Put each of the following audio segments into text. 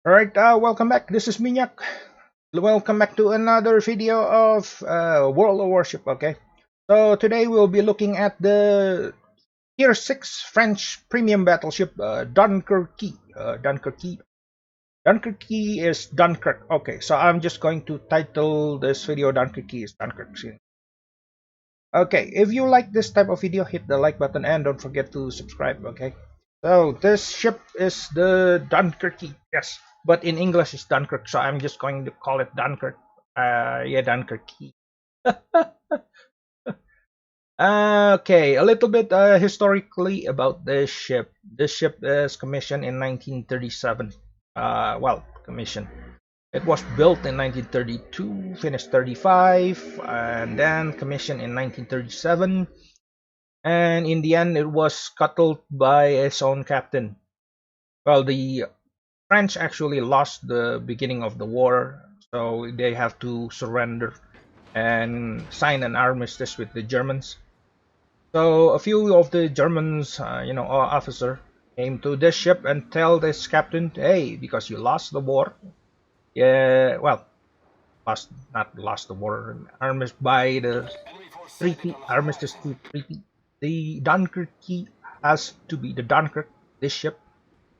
Alright, welcome back. This is Minyak. Welcome back to another video of World of Warship, okay? So today we'll be looking at the Tier 6 French premium battleship Dunkerque. Dunkerque is Dunkirk. Okay, so I'm just going to title this video Dunkerque is Dunkirk. Okay, if you like this type of video, hit the like button and don't forget to subscribe, okay? So this ship is the Dunkerque, yes. But in English it's Dunkirk, so I'm just going to call it Dunkirk. Yeah, Dunkerque. Okay, a little bit historically about this ship. This ship is commissioned in 1937. Well, commissioned. It was built in 1932, finished 35, and then commissioned in 1937. And in the end, it was scuttled by its own captain. Well, the French actually lost the beginning of the war, so they have to surrender and sign an armistice with the Germans. So a few of the Germans, officer came to this ship and tell this captain, "Hey, because you lost the war, yeah, well, not lost the war, armistice by the treaty, armistice treaty. The Dunkerque has to be the Dunkirk. This ship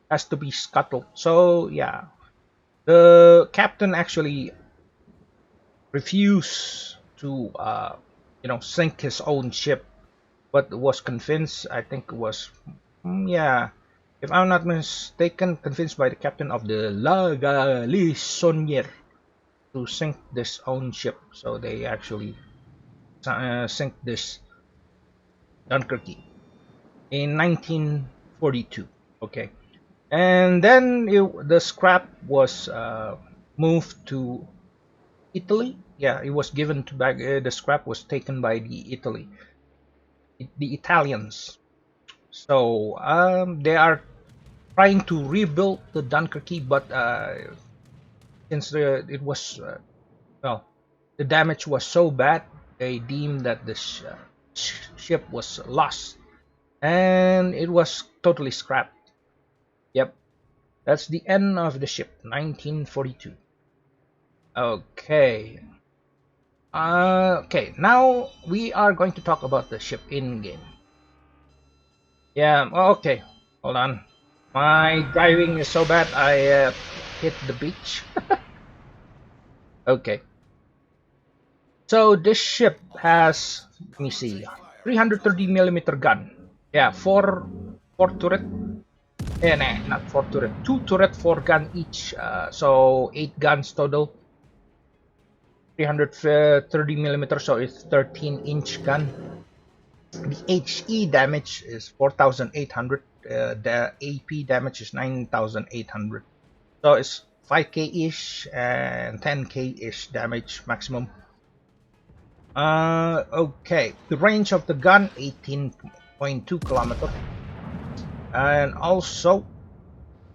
has to be scuttled." So yeah, the captain actually refused to sink his own ship, but was convinced, I think it was, yeah, if I'm not mistaken, convinced by the captain of the La Galissonière to sink this own ship. So they actually sink this Dunkerque in 1942. Okay, and then the scrap was moved to Italy. Yeah, it was given to back. The scrap was taken by the Italians. So they are trying to rebuild the Dunkerque, but since it was well, the damage was so bad, they deemed that the ship was lost, and it was totally scrapped. Yep, that's the end of the ship, 1942. Okay. Okay, now we are going to talk about the ship in-game. Yeah, okay, hold on. My driving is so bad, I hit the beach. Okay. So this ship has, let me see, 330mm gun. Yeah, four turret. Yeah, nah, not four turret. Two turret, four gun each. So 8 guns total. 330mm, so it's 13-inch gun. The HE damage is 4,800. The AP damage is 9,800. So it's 5k-ish and 10k-ish damage maximum. Okay, the range of the gun 18.2 kilometers, and also,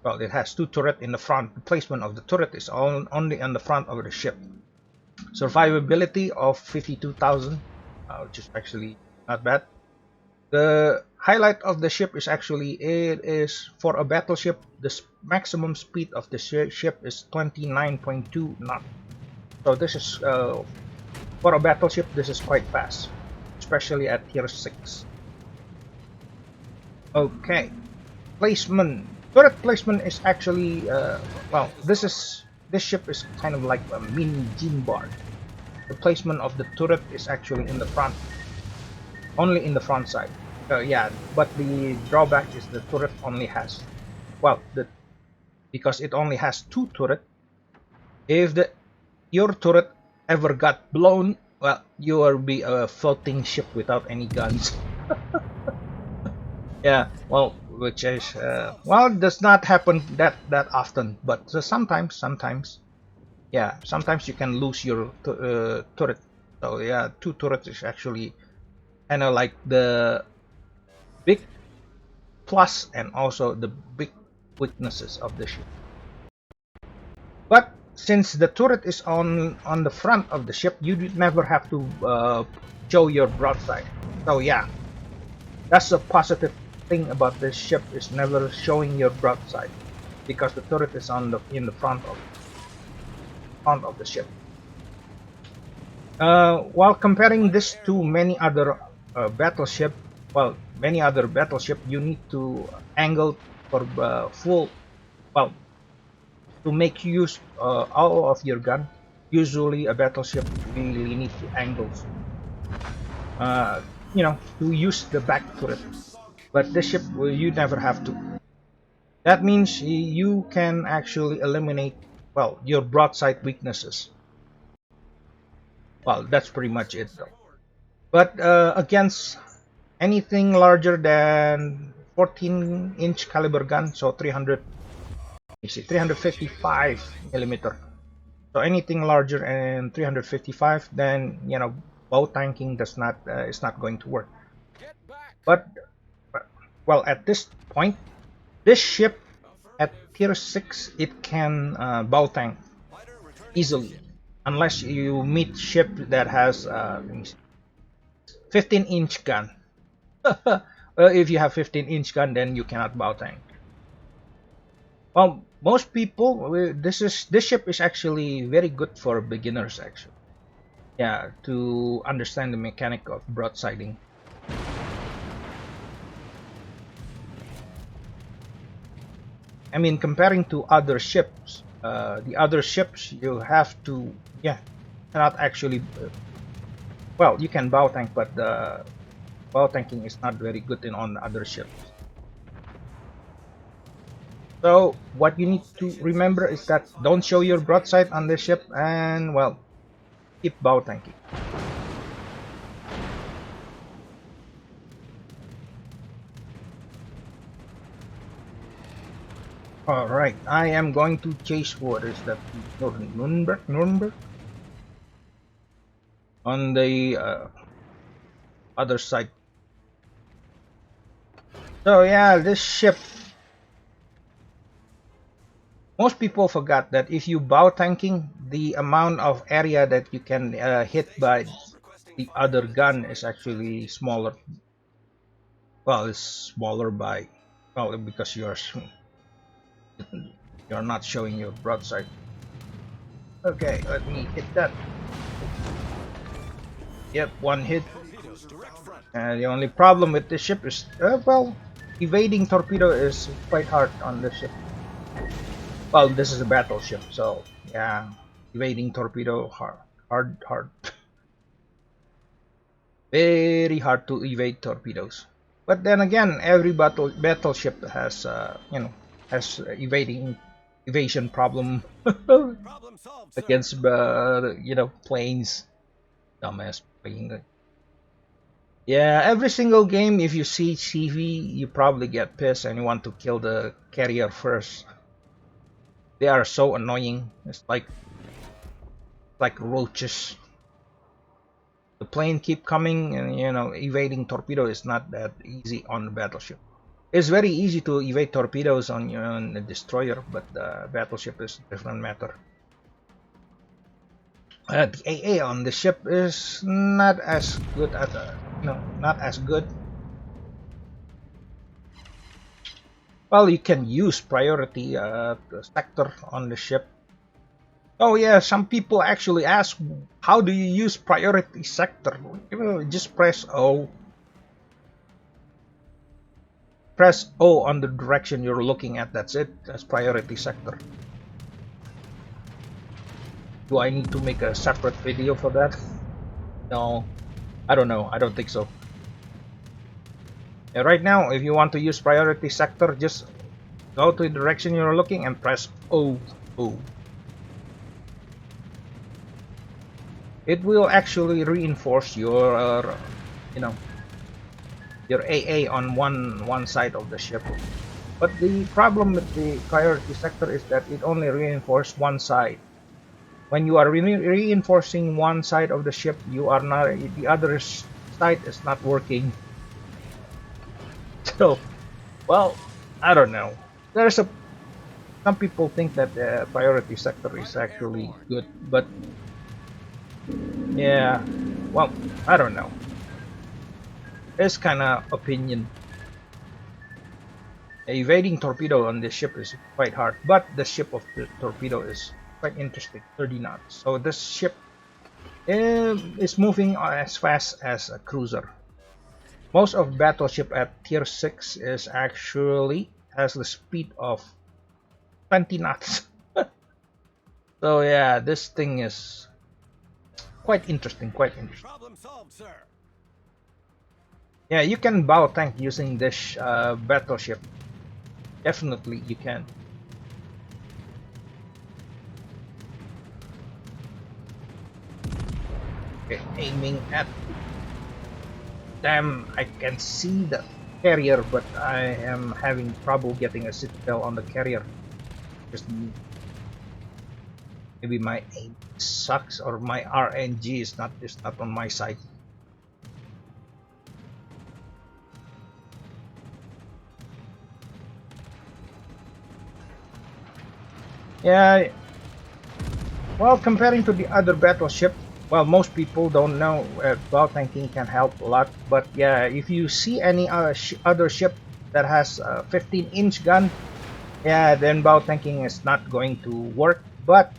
well, it has 2 turrets in the front. The placement of the turret is only on the front of the ship. Survivability of 52,000, which is actually not bad. The highlight of the ship is actually, it is for a battleship, the maximum speed of the ship is 29.2 knots. So this is for a battleship, this is quite fast, especially at tier 6. Okay, placement. Turret placement is actually well, this ship is kind of like a mini gene bar. The placement of the turret is actually in the front, only in the front side. Yeah, but the drawback is the turret only has, well, because it only has 2 turrets. If your turret ever got blown, well, you will be a floating ship without any guns. Yeah, well, which is well, does not happen that often, but sometimes, yeah, sometimes you can lose your turret. So yeah, 2 turrets is actually kind of like the big plus and also the big weaknesses of the ship. But since the turret is on the front of the ship, you never have to show your broadside. So yeah, that's a positive thing about this ship, is never showing your broadside. because the turret is on the in the front of the ship. While comparing this to many other battleship, well, many other battleship, you need to angle for full, well, to make use all of your gun. Usually, a battleship really need to angle, uh, to use the back turret. But this ship, well, you never have to. That means you can actually eliminate, well, your broadside weaknesses. Well, that's pretty much it, though. But against anything larger than 14-inch caliber gun, so 355 millimeter. So anything larger than 355, then bow tanking does not is not going to work. But well, at this point, this ship at tier 6, it can bow tank easily, unless you meet ship that has 15-inch gun. If you have 15-inch gun, then you cannot bow tank. Well, most people, this ship is actually very good for beginners, actually. Yeah, to understand the mechanic of broadsiding. I mean, comparing to other ships, the other ships you have to, cannot actually. Well, you can bow tank, but the bow tanking is not very good on other ships. So what you need to remember is that don't show your broadside on the ship, and well, keep bow tanking. Alright, I am going to chase, what is that, Nuremberg? On the other side. So yeah, this ship, most people forgot that if you bow tanking, the amount of area that you can hit by the other gun is actually smaller. Well, it's smaller by, well, because you're not showing your broadside. Okay, let me hit that. Yep, one hit. The only problem with this ship is, well, evading torpedo is quite hard on this ship. Well, this is a battleship, so yeah, evading torpedo hard. Very hard to evade torpedoes. But then again, every battleship has has evasion problem against planes. Dumbass plane. Yeah, every single game, if you see CV, you probably get pissed and you want to kill the carrier first. They are so annoying. It's like roaches. The plane keep coming, and evading torpedo is not that easy on the battleship. It's very easy to evade torpedoes on the destroyer, but the battleship is a different matter. The AA on the ship is not as good as not as good. Well, you can use priority sector on the ship. Oh yeah, some people actually ask, how do you use priority sector? Just press O. Press O on the direction you're looking at. That's it. That's priority sector. Do I need to make a separate video for that? No, I don't know. I don't think so. Yeah, right now, if you want to use priority sector, just go to the direction you're looking and press O. It will actually reinforce your, your AA on one side of the ship. But the problem with the priority sector is that it only reinforces one side. When you are reinforcing one side of the ship, you are not, the other side is not working. So, well, I don't know. Some people think that the priority sector is actually good, but yeah, well, I don't know. It's kind of opinion. Evading torpedo on this ship is quite hard, but the ship of the torpedo is quite interesting, 30 knots. So this ship is moving as fast as a cruiser. Most of battleship at tier 6 is actually has the speed of 20 knots. So yeah, this thing is quite interesting, quite interesting. Problem solved, sir. Yeah, you can bow tank using this battleship. Definitely you can. Okay, aiming at them. I can see the carrier, but I am having trouble getting a citadel on the carrier. Just maybe my aim sucks, or my RNG is not on my side. Yeah, well, comparing to the other battleship, well, most people don't know bow tanking can help a lot. But yeah, if you see any other ship that has a 15-inch gun, yeah, then bow tanking is not going to work. But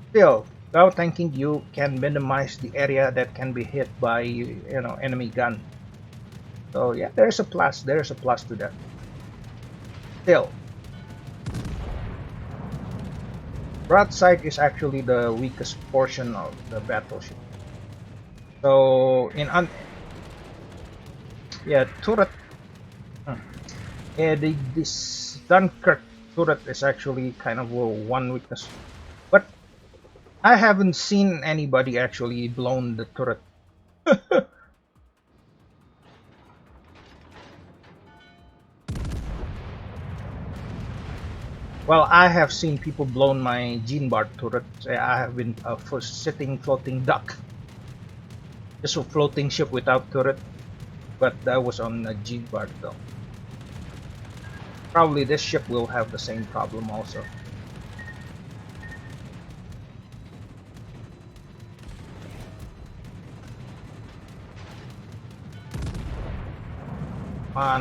still, bow tanking, you can minimize the area that can be hit by enemy gun. So yeah, there's a plus. There's a plus to that. Still, broadside is actually the weakest portion of the battleship. So yeah, turret. Yeah, this Dunkirk turret is actually kind of one weakness, but I haven't seen anybody actually blown the turret. Well, I have seen people blown my Gene Bar turret. I have been first sitting floating duck, just a floating ship without turret, but that was on a Gene Bar though. Probably this ship will have the same problem also.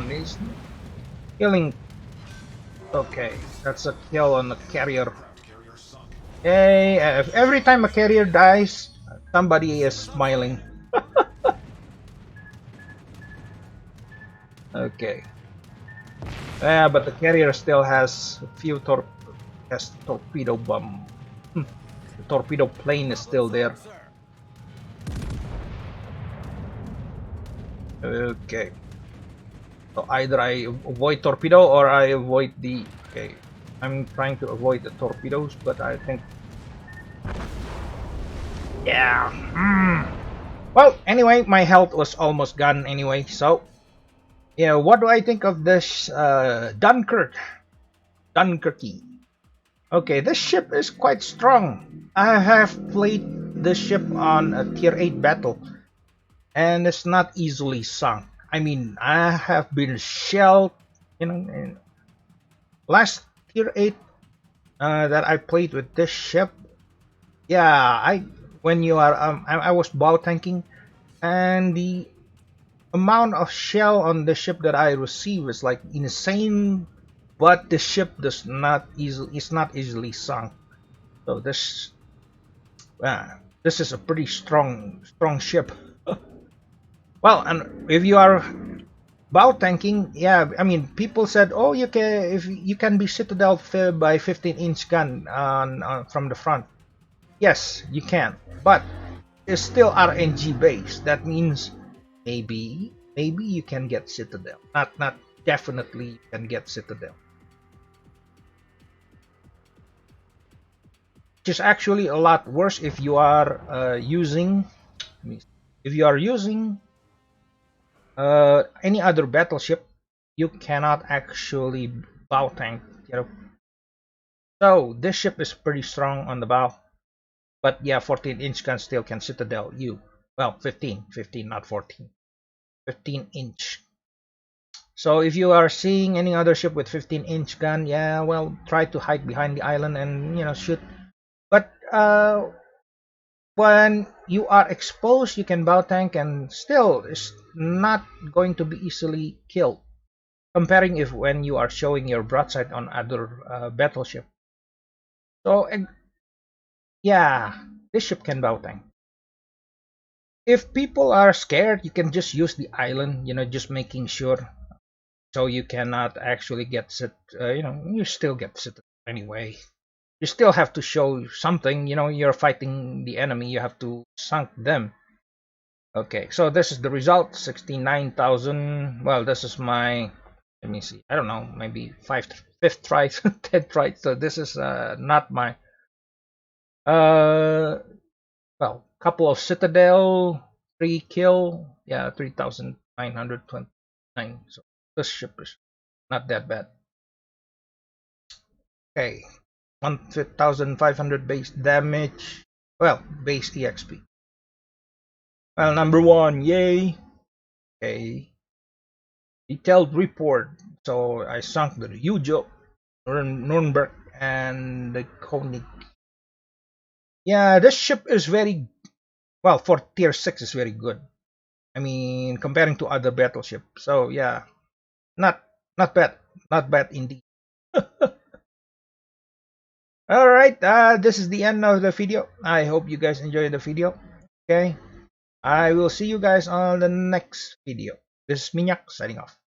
He's killing. Okay, that's a kill on the carrier. Hey, every time a carrier dies, somebody is smiling. Okay. Yeah, but the carrier still has a few torpedo bomb. The torpedo plane is still there. Okay. So either I avoid torpedo or I avoid the. Okay. I'm trying to avoid the torpedoes, but I think. Yeah. Well, anyway, my health was almost gone anyway, so. Yeah, what do I think of this Dunkirk? Dunkerque. Okay, this ship is quite strong. I have played this ship on a tier 8 battle, and it's not easily sunk. I mean, I have been shelled, in last tier 8 that I played with this ship. Yeah, when you are I was bow tanking, and the amount of shell on the ship that I receive is like insane. But the ship does not easily is not easily sunk. So this is a pretty strong ship. Well, and if you are bow tanking, yeah, I mean people said, oh, you can be citadel by 15-inch gun from the front. Yes, you can, but it's still RNG based. That means maybe you can get citadel. Not definitely you can get citadel. Which is actually a lot worse if you are using any other battleship. You cannot actually bow tank. So this ship is pretty strong on the bow, but yeah, 14-inch gun still can citadel you. Well, 15, not 14. 15-inch. So if you are seeing any other ship with 15-inch gun, yeah, well, try to hide behind the island and shoot. But when you are exposed, you can bow tank, and still it's not going to be easily killed. comparing if when you are showing your broadside on other battleship. So yeah, this ship can bow tank. If people are scared, you can just use the island, just making sure, so you cannot actually get sit. You still get sit anyway. You still have to show something. You're fighting the enemy. You have to sunk them. Okay, so this is the result. 69,000. Well, this is my. Let me see. I don't know. Maybe fifth try, 10th try. So this is not my. Uh, well, couple of citadel, 3 kill. Yeah, 3,929. So this ship is not that bad. Okay, 1,500 base damage. Well, base EXP. Well, number one, yay. Okay, detailed report. So I sunk the Yujo, Nuremberg, and the Koenig. Yeah, this ship is very well for tier 6 is very good. I mean, comparing to other battleship. So yeah, not not bad, not bad indeed. All right, this is the end of the video. I hope you guys enjoyed the video. Okay, I will see you guys on the next video. This is Minyak signing off.